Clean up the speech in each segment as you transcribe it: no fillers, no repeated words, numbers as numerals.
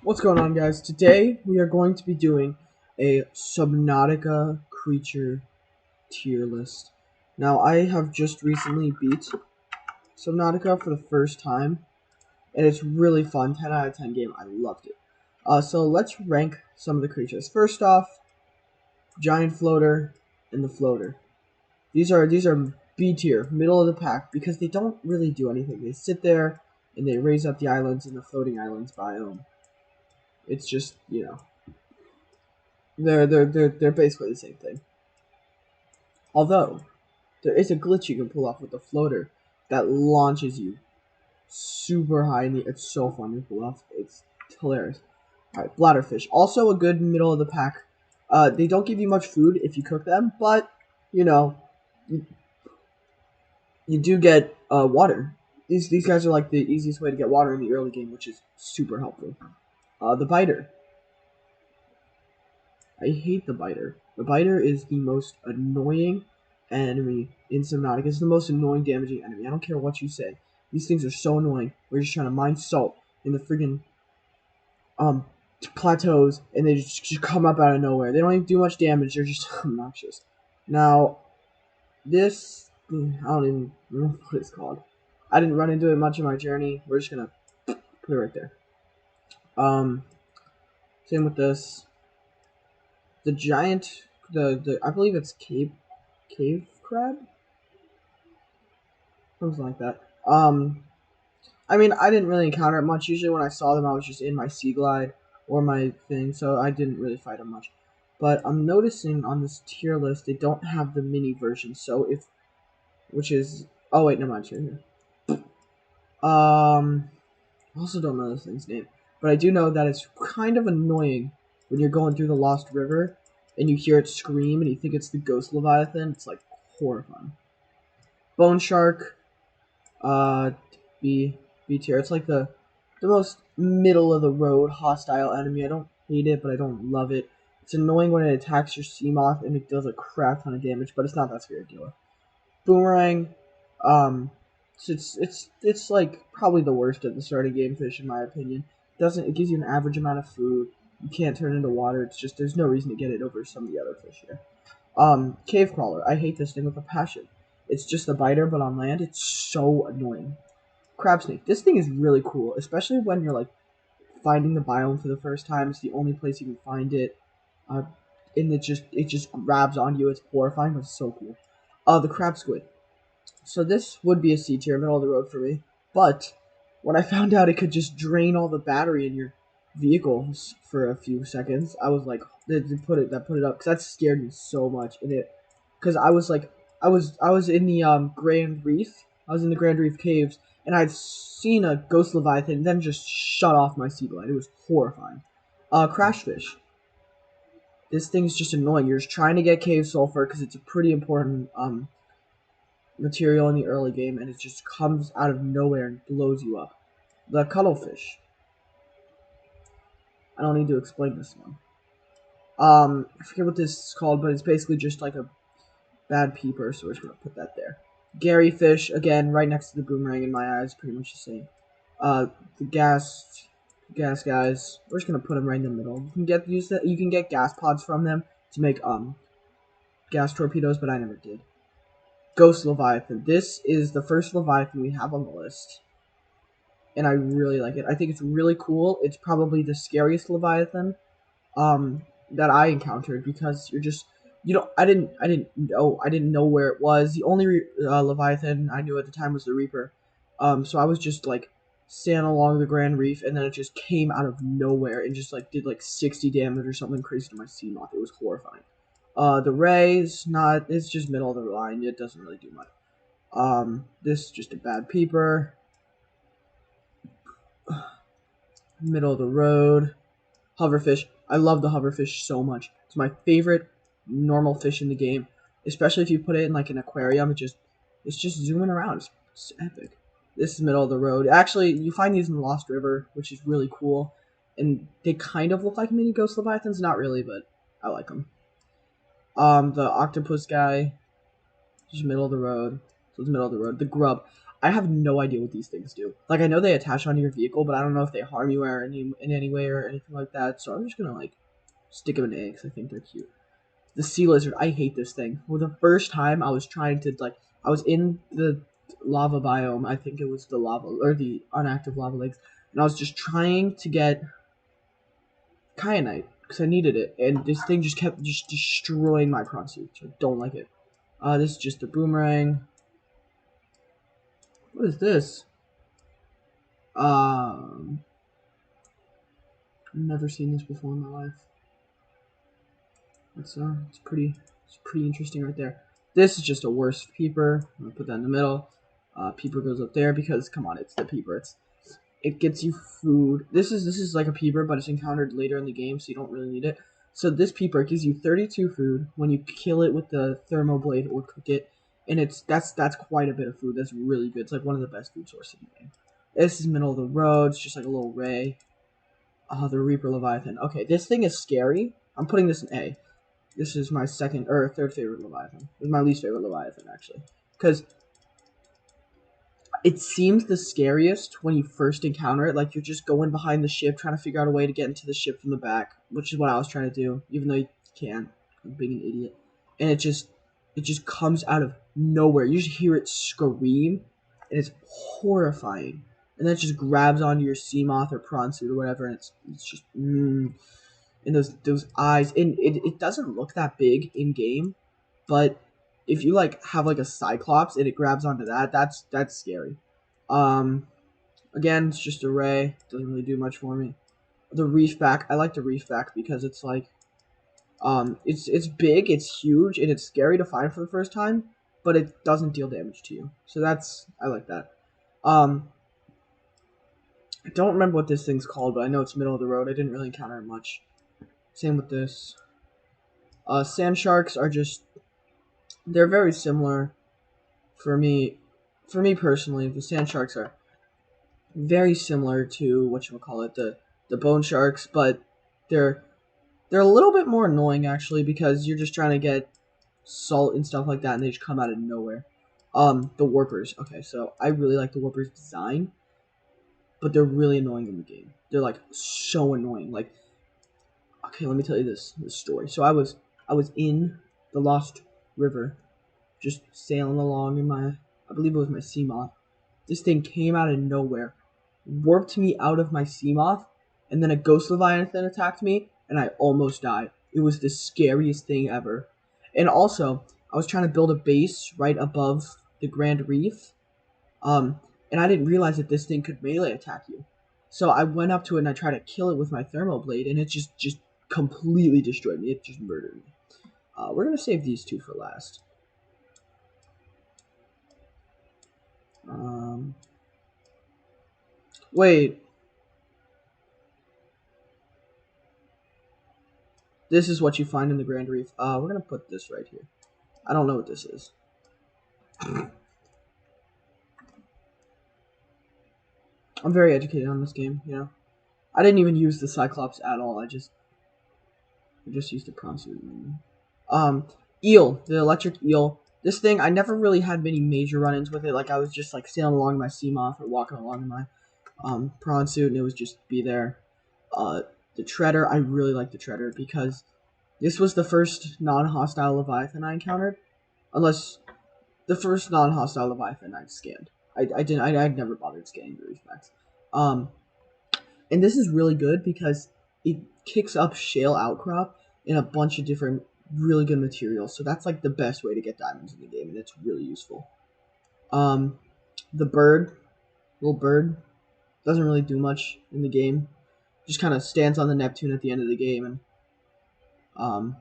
What's going on, guys? Today we are going to be doing a Subnautica creature tier list. Now, I have just recently beat Subnautica for the first time, and it's really fun. 10 out of 10 game. I loved it. So let's rank some of the creatures. First off, Giant Floater and the Floater. These are B tier, middle of the pack, because they don't really do anything. They sit there and they raise up the islands in the floating islands biome. It's just, they're basically the same thing. Although there is a glitch you can pull off with the floater that launches you super high in the. It's so fun to pull off. It's hilarious. All right, bladderfish, also a good middle of the pack. They don't give you much food if you cook them, but you know, you, you do get water. These guys are like the easiest way to get water in the early game, which is super helpful. The biter. I hate the biter. The biter is the most annoying enemy in Subnautica. It's the most annoying damaging enemy. I don't care what you say. These things are so annoying. We're just trying to mine salt in the friggin' plateaus, and they just come up out of nowhere. They don't even do much damage. They're just obnoxious. Now, this I don't even know what it's called. I didn't run into it much in my journey. We're just gonna put it right there. Same with this. The giant, I believe it's cave crab, something like that. I mean, I didn't really encounter it much. Usually, when I saw them, I was just in my sea glide or my thing, so I didn't really fight them much. But I'm noticing on this tier list they don't have the mini version. So which is, oh wait, no, mind, here. I also don't know this thing's name, but I do know that it's kind of annoying when you're going through the Lost River and you hear it scream and you think it's the Ghost Leviathan. It's like horrifying. Bone Shark, B tier. It's like the most middle of the road hostile enemy. I don't hate it, but I don't love it. It's annoying when it attacks your Seamoth and it does a crap ton of damage, but it's not that scary to deal with. Boomerang, it's like probably the worst of the starting game fish in my opinion. It gives you an average amount of food. You can't turn it into water. It's just there's no reason to get it over some of the other fish here. Cave crawler. I hate this thing with a passion. It's just a biter, but on land, it's so annoying. Crab snake. This thing is really cool, especially when you're like finding the biome for the first time. It's the only place you can find it, and it just grabs on you. It's horrifying, but it's so cool. The crab squid. So this would be a C tier, middle of the road for me. But when I found out it could just drain all the battery in your vehicles for a few seconds, I was like, that put it up, because that scared me so much. Because I was like, I was in the Grand Reef. I was in the Grand Reef caves, and I'd seen a Ghost Leviathan, and then just shut off my sea glide. It was horrifying. Crash fish. This thing's just annoying. You're just trying to get cave sulfur because it's a pretty important material in the early game, and it just comes out of nowhere and blows you up. The cuttlefish. I don't need to explain this one. I forget what this is called, but it's basically just like a bad peeper, so we're just gonna put that there. Gary fish, again, right next to the boomerang in my eyes, pretty much the same. The gas guys, we're just gonna put them right in the middle. You can get gas pods from them to make gas torpedoes, but I never did. Ghost Leviathan. This is the first Leviathan we have on the list, and I really like it. I think it's really cool. It's probably the scariest Leviathan that I encountered, because I didn't know where it was. The only Leviathan I knew at the time was the Reaper. So I was just like sailing along the Grand Reef, and then it just came out of nowhere and just like did like 60 damage or something crazy to my Seamoth. It was horrifying. The Ray's it's just middle of the line. It doesn't really do much. This is just a bad peeper. Middle of the road. Hoverfish. I love the hoverfish so much. It's my favorite normal fish in the game. Especially if you put it in like an aquarium. It's just zooming around. It's epic. This is middle of the road. Actually, you find these in the Lost River, which is really cool. And they kind of look like mini Ghost Leviathans. Not really, but I like them. The octopus guy, just middle of the road. So it's middle of the road. The grub. I have no idea what these things do. Like, I know they attach onto your vehicle, but I don't know if they harm you or in any way or anything like that. So I'm just gonna like stick them in eggs. I think they're cute. The sea lizard, I hate this thing. For the first time, I was trying to like, I was in the lava biome. I think it was the lava or the inactive lava lakes, and I was just trying to get kyanite because I needed it, and this thing just kept just destroying my prawn suit. So I don't like it. This is just a boomerang. What is this? I've never seen this before in my life. It's pretty interesting right there. This is just a worst peeper. I'm gonna put that in the middle. Peeper goes up there because come on, it's the peeper. It gets you food. This is like a peeper, but it's encountered later in the game, so you don't really need it. So this peeper gives you 32 food when you kill it with the thermal blade or cook it, and that's quite a bit of food. That's really good. It's like one of the best food sources in the game. This is middle of the road. It's just like a little ray. The Reaper Leviathan. Okay, this thing is scary. I'm putting this in A. This is my second or third favorite Leviathan. This is my least favorite Leviathan, actually. Because it seems the scariest when you first encounter it. Like, you're just going behind the ship, trying to figure out a way to get into the ship from the back. Which is what I was trying to do, even though you can't. I'm being an idiot. And it just comes out of nowhere. You just hear it scream, and it's horrifying. And then it just grabs onto your sea moth or prawn suit or whatever, and it's just and those eyes, and it doesn't look that big in game, but if you like have like a cyclops and it grabs onto that, that's scary. Again, it's just a ray, doesn't really do much for me. The reefback, I like the reefback because it's like it's big, it's huge, and it's scary to find for the first time, but it doesn't deal damage to you, so I like that. I don't remember what this thing's called, but I know it's middle of the road. I didn't really encounter it much. Same with this. Sand sharks are just, they're very similar for me. For me personally, the sand sharks are very similar to the bone sharks, but they're a little bit more annoying actually because you're just trying to get salt and stuff like that, and they just come out of nowhere. The warpers. Okay, so I really like the warpers design, but they're really annoying in the game. They're like so annoying. Like, okay, let me tell you this story. So I was in the Lost River, just sailing along in I believe it was my sea moth. This thing came out of nowhere, warped me out of my sea moth, and then a ghost leviathan attacked me, and I almost died. It was the scariest thing ever. And also, I was trying to build a base right above the Grand Reef, and I didn't realize that this thing could melee attack you. So I went up to it and I tried to kill it with my thermal blade, and it just completely destroyed me. It just murdered me. We're gonna save these two for last. Wait. This is what you find in the Grand Reef. We're gonna put this right here. I don't know what this is. I'm very educated on this game, you know. I didn't even use the Cyclops at all. I just used the prawn suit. Eel, the electric eel. This thing, I never really had many major run-ins with it. Like, I was just like sailing along my sea moth or walking along in my prawn suit, and it was just be there. The Treader, I really like the Treader because this was the first non-hostile Leviathan I encountered, unless the first non-hostile Leviathan I scanned. I'd never bothered scanning the reef packs. And this is really good because it kicks up shale outcrop in a bunch of different really good materials. So that's like the best way to get diamonds in the game, and it's really useful. The bird, little bird, doesn't really do much in the game. Just kind of stands on the Neptune at the end of the game, and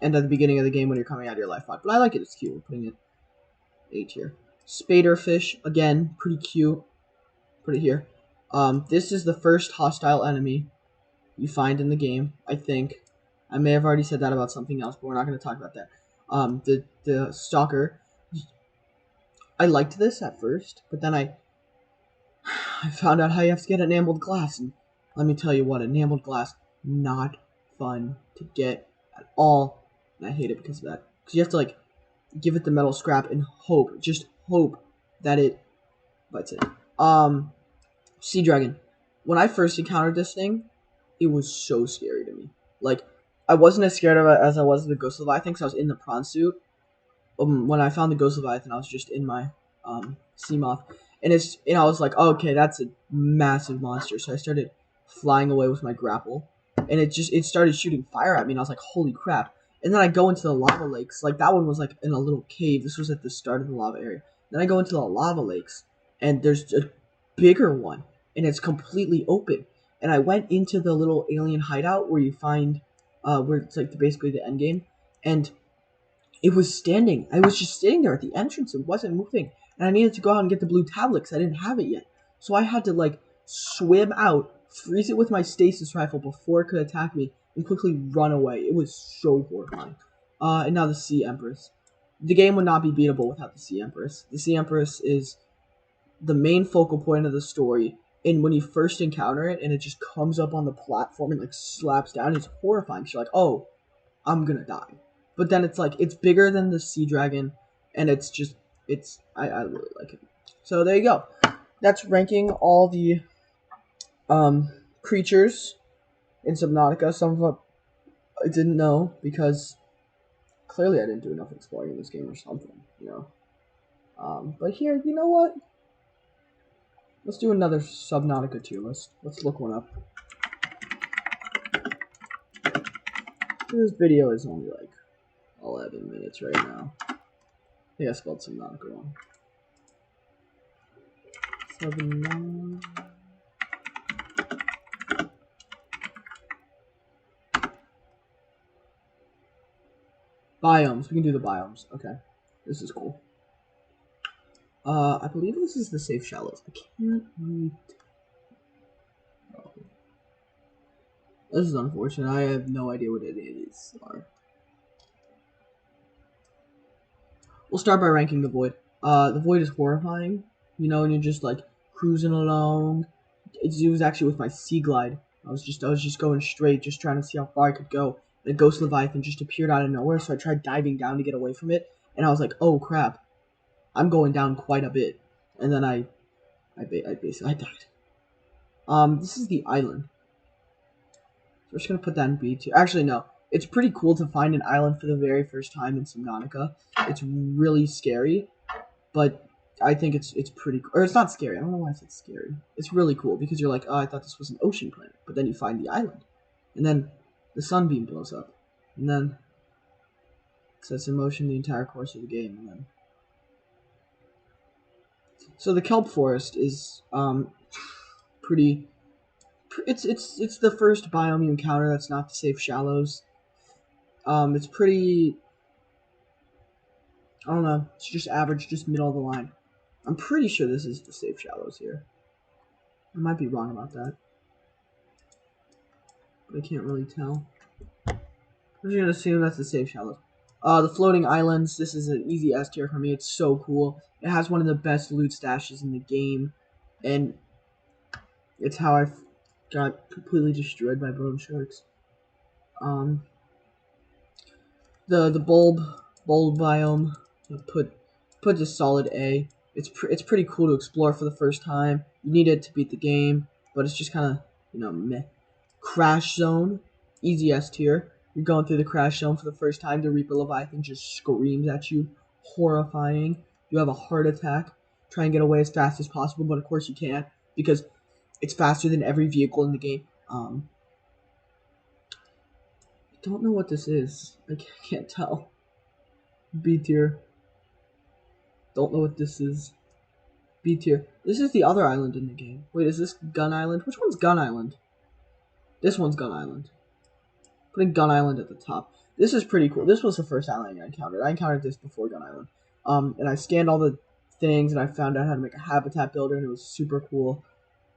at the beginning of the game when you're coming out of your life pod. But I like it. It's cute. We're putting it A tier. Spaderfish, again, pretty cute. Put it here. This is the first hostile enemy you find in the game, I think. I may have already said that about something else, but we're not going to talk about that. The Stalker. I liked this at first, but then I found out how you have to get enameled glass, and let me tell you what, enameled glass, not fun to get at all, and I hate it because of that. Because you have to, like, give it the metal scrap and hope, just hope that it bites it. Sea dragon. When I first encountered this thing, it was so scary to me. Like, I wasn't as scared of it as I was of the Ghost Leviathan because I was in the prawn suit. When I found the Ghost Leviathan, I was just in my sea moth, and I was like, oh, okay, that's a massive monster. So I started flying away with my grapple, and it started shooting fire at me, and I was like, holy crap! And then I go into the lava lakes. Like, that one was like in a little cave. This was at the start of the lava area. Then I go into the lava lakes, and there's a bigger one, and it's completely open. And I went into the little alien hideout where you find, where it's like basically the end game, and it was standing. I was just sitting there at the entrance. It wasn't moving. And I needed to go out and get the blue tablet because I didn't have it yet. So I had to, like, swim out, freeze it with my stasis rifle before it could attack me, and quickly run away. It was so horrifying. And now the Sea Empress. The game would not be beatable without the Sea Empress. The Sea Empress is the main focal point of the story. And when you first encounter it, and it just comes up on the platform and, like, slaps down, it's horrifying. You're like, oh, I'm gonna die. But then it's like, it's bigger than the sea dragon, and it's just, I really like it. So there you go. That's ranking all the creatures in Subnautica. Some of them I didn't know because clearly I didn't do enough exploring in this game or something, you know. But here, you know what? Let's do another Subnautica tier list. Let's look one up. This video is only like 11 minutes right now. I think I spelled Subnautica wrong. Biomes. We can do the biomes. Okay. This is cool. I believe this is the safe shallows. I can't really tell. This is unfortunate. I have no idea what any of these are. We'll start by ranking the void. The void is horrifying. You know, and you're just like cruising along. It was actually with my sea glide. I was just going straight, just trying to see how far I could go. The Ghost Leviathan just appeared out of nowhere, so I tried diving down to get away from it, and I was like, oh crap, I'm going down quite a bit. And then I basically died. This is the island. So we're just gonna put that in B2. Actually, no. It's pretty cool to find an island for the very first time in Subnautica. It's really scary, but I think it's pretty cool. Or it's not scary. I don't know why I said scary. It's really cool because you're like, oh, I thought this was an ocean planet. But then you find the island. And then the sunbeam blows up. And then it sets in motion the entire course of the game. And then so the kelp forest is pretty. It's the first biome you encounter that's not the safe shallows. It's pretty. I don't know. It's just average, just middle of the line. I'm pretty sure this is the safe shallows here. I might be wrong about that, but I can't really tell. I'm just gonna assume that's the safe shallows. The floating islands. This is an easy S tier for me. It's so cool. It has one of the best loot stashes in the game, and it's how I got completely destroyed by bone sharks. The bulb biome. Put this solid A. It's pretty cool to explore for the first time. You need it to beat the game, but it's just kind of, you know, meh. Crash zone, easy S tier. You're going through the crash zone for the first time. The Reaper Leviathan just screams at you, horrifying. You have a heart attack. Try and get away as fast as possible, but of course you can't because it's faster than every vehicle in the game. I don't know what this is. I can't tell. B tier. Don't know what this is. B tier. This is the other island in the game. Wait, is this Gun Island? Which one's Gun Island? This one's Gun Island. Putting Gun Island at the top. This is pretty cool. This was the first island I encountered. I encountered this before Gun Island. And I scanned all the things, and I found out how to make a habitat builder, and it was super cool.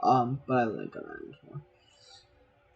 But I like Gun Island more.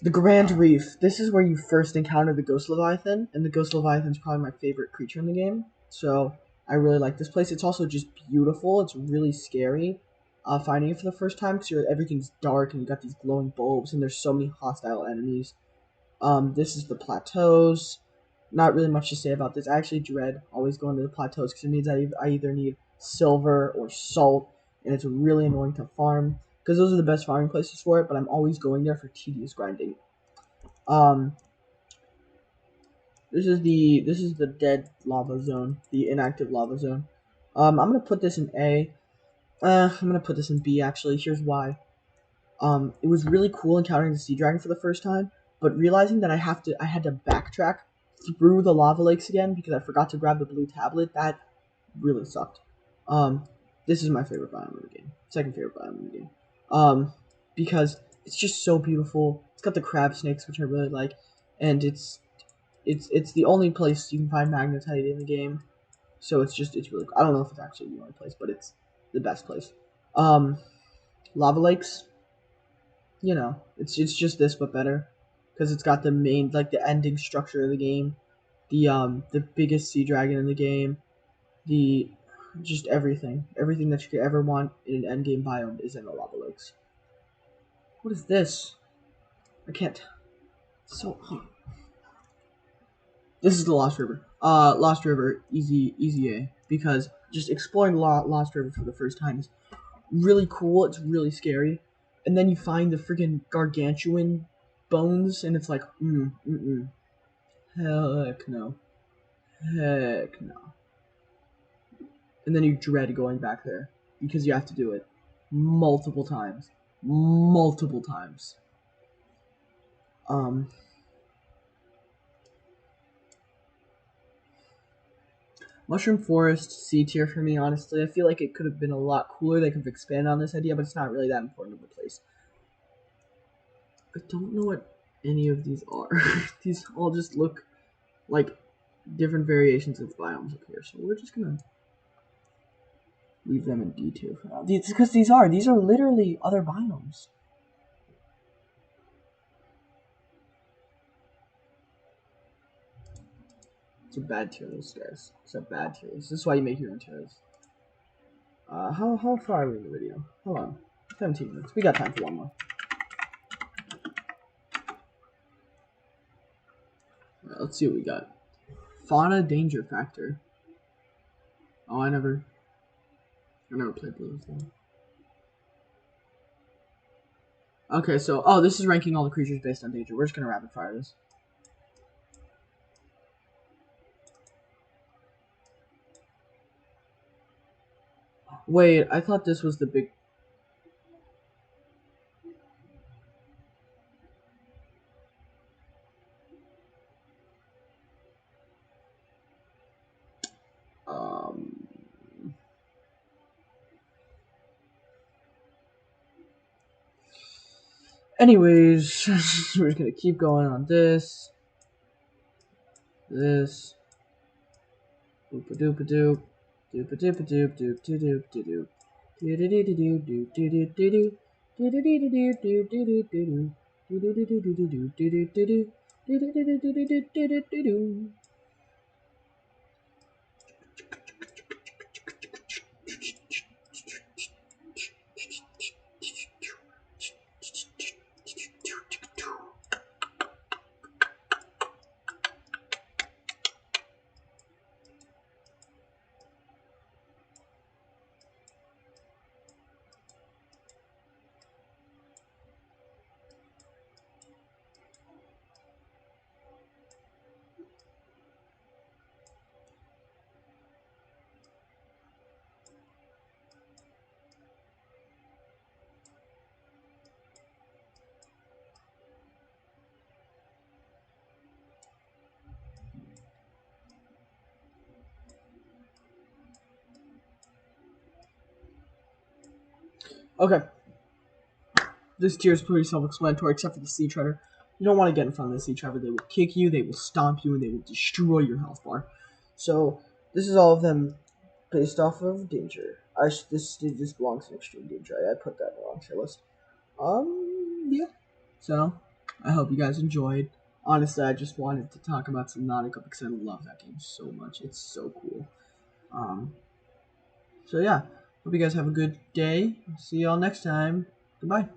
The Grand Reef. This is where you first encounter the Ghost Leviathan, and the Ghost Leviathan is probably my favorite creature in the game. So I really like this place. It's also just beautiful. It's really scary finding it for the first time because everything's dark and you got these glowing bulbs and there's so many hostile enemies. This is the plateaus. Not really much to say about this. I actually dread always going to the plateaus because it means I either need silver or salt, and it's really annoying to farm because those are the best farming places for it. But I'm always going there for tedious grinding. This is the dead lava zone, the inactive lava zone. I'm gonna put this in A. I'm gonna put this in B actually. Here's why. It was really cool encountering the sea dragon for the first time, but realizing that I had to backtrack through the lava lakes again because I forgot to grab the blue tablet. That really sucked. This is my favorite biome in the game. Second favorite biome in the game. Because it's just so beautiful. It's got the crab snakes, which I really like, and it's the only place you can find magnetite in the game. So it's really cool. I don't know if it's actually the only place, but it's the best place. Lava lakes, it's just this but better, because it's got the main, like, the ending structure of the game, the biggest sea dragon in the game, the just everything that you could ever want in an end game biome is in the lava lakes. What is this? I can't. So this is the Lost River. Lost River, easy A, because just exploring Lost River for the first time is really cool. It's really scary, and then you find the freaking gargantuan bones, and it's like, heck no, heck no. And then you dread going back there because you have to do it multiple times. Mushroom Forest, C tier for me, honestly. I feel like it could have been a lot cooler. They could have expanded on this idea, but it's not really that important of a place. I don't know what any of these are. These all just look like different variations of biomes up here, so we're just gonna leave them in D tier for now. Because these are literally other biomes. It's a bad tier list, guys. It's a bad tier list. This is why you make your own tier list. How far are we in the video? Hold on. 17 minutes. We got time for one more. Alright, let's see what we got. Fauna danger factor. Oh, I never played Blue before. Okay, so this is ranking all the creatures based on danger. We're just gonna rapid fire this. Wait, I thought this was the big. Anyways, we're just gonna keep going on this. This. Oopa doopa doop. Doopa doopa doop doop doop doop doop. Doo doo doo doo doo doo doo doo doo. Doo doo doo doo doo doo doo doo doo. Doo doo doo doo doo doo doo doo doo doo. Doo doo doo doo doo doo doo doo doo. Okay. This tier is pretty self-explanatory, except for the Sea Treader. You don't want to get in front of the Sea Treader. They will kick you, they will stomp you, and they will destroy your health bar. So, this is all of them based off of danger. This belongs in extreme danger. I put that in the wrong tier list. Yeah. So, I hope you guys enjoyed. Honestly, I just wanted to talk about Subnautica because I love that game so much. It's so cool. So yeah. Hope you guys have a good day. See y'all next time. Goodbye.